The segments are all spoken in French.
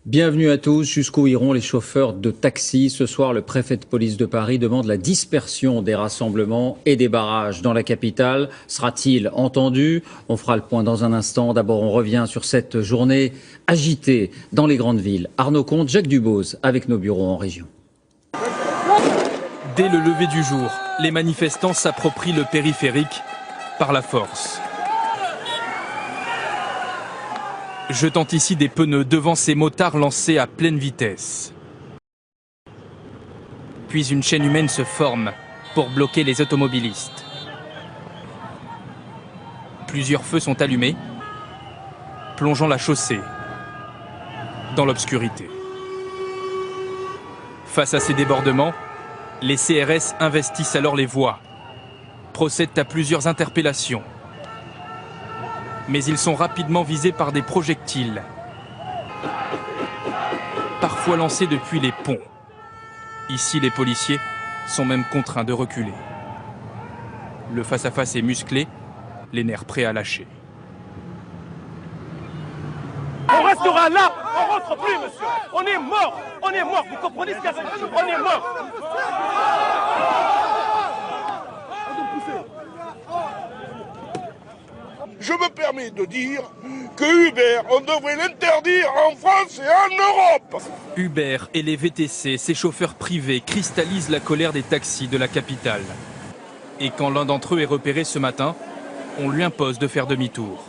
Bienvenue à tous. Jusqu'où iront les chauffeurs de taxi? Ce soir, le préfet de police de Paris demande la dispersion des rassemblements et des barrages dans la capitale. Sera-t-il entendu? On fera le point dans un instant. D'abord, on revient sur cette journée agitée dans les grandes villes. Arnaud Comte, Jacques Dubose, avec nos bureaux en région. Dès le lever du jour, les manifestants s'approprient le périphérique par la force. Jetant ici des pneus devant ces motards lancés à pleine vitesse. Puis une chaîne humaine se forme pour bloquer les automobilistes. Plusieurs feux sont allumés, plongeant la chaussée dans l'obscurité. Face à ces débordements, les CRS investissent alors les voies, procèdent à plusieurs interpellations. Mais ils sont rapidement visés par des projectiles, parfois lancés depuis les ponts. Ici, les policiers sont même contraints de reculer. Le face-à-face est musclé, les nerfs prêts à lâcher. On restera là, on rentre plus, monsieur. On est mort, vous comprenez ce qu'il y a? On est mort. Je me permets de dire que Uber, on devrait l'interdire en France et en Europe. Uber et les VTC, ces chauffeurs privés, cristallisent la colère des taxis de la capitale. Et quand l'un d'entre eux est repéré ce matin, on lui impose de faire demi-tour.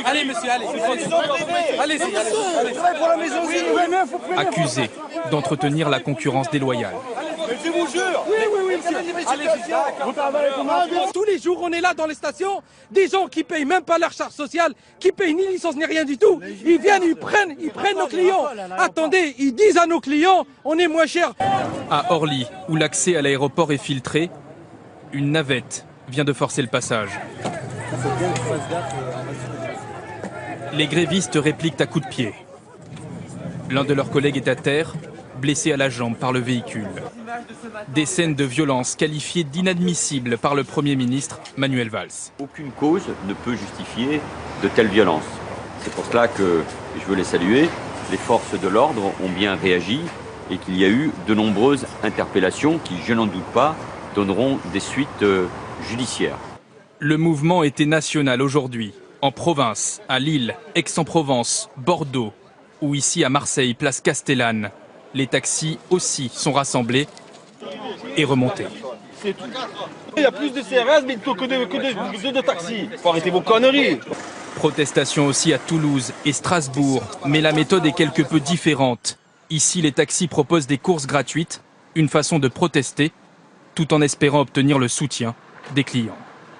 Allez monsieur, allez. Accusé d'entretenir la concurrence déloyale. Je vous jure. Oui, monsieur. Tous les jours, on est là dans les stations, des gens qui payent même pas leur charge sociale, qui payent ni licence ni rien du tout. Ils viennent, ils prennent nos clients. Attendez, ils disent à nos clients, on est moins cher. À Orly, où l'accès à l'aéroport est filtré, une navette vient de forcer le passage. Les grévistes répliquent à coups de pied. L'un de leurs collègues est à terre, blessé à la jambe par le véhicule. Des scènes de violence qualifiées d'inadmissibles par le Premier ministre Manuel Valls. Aucune cause ne peut justifier de telles violences. C'est pour cela que je veux les saluer. Les forces de l'ordre ont bien réagi et qu'il y a eu de nombreuses interpellations qui, je n'en doute pas, donneront des suites judiciaires. Le mouvement était national aujourd'hui, en province, à Lille, Aix-en-Provence, Bordeaux, ou ici à Marseille, place Castellane. Les taxis aussi sont rassemblés et remontés. Il y a plus de CRS mais que de taxis. Faut arrêter vos conneries. Protestation aussi à Toulouse et Strasbourg, mais la méthode est quelque peu différente. Ici, les taxis proposent des courses gratuites, une façon de protester, tout en espérant obtenir le soutien des clients.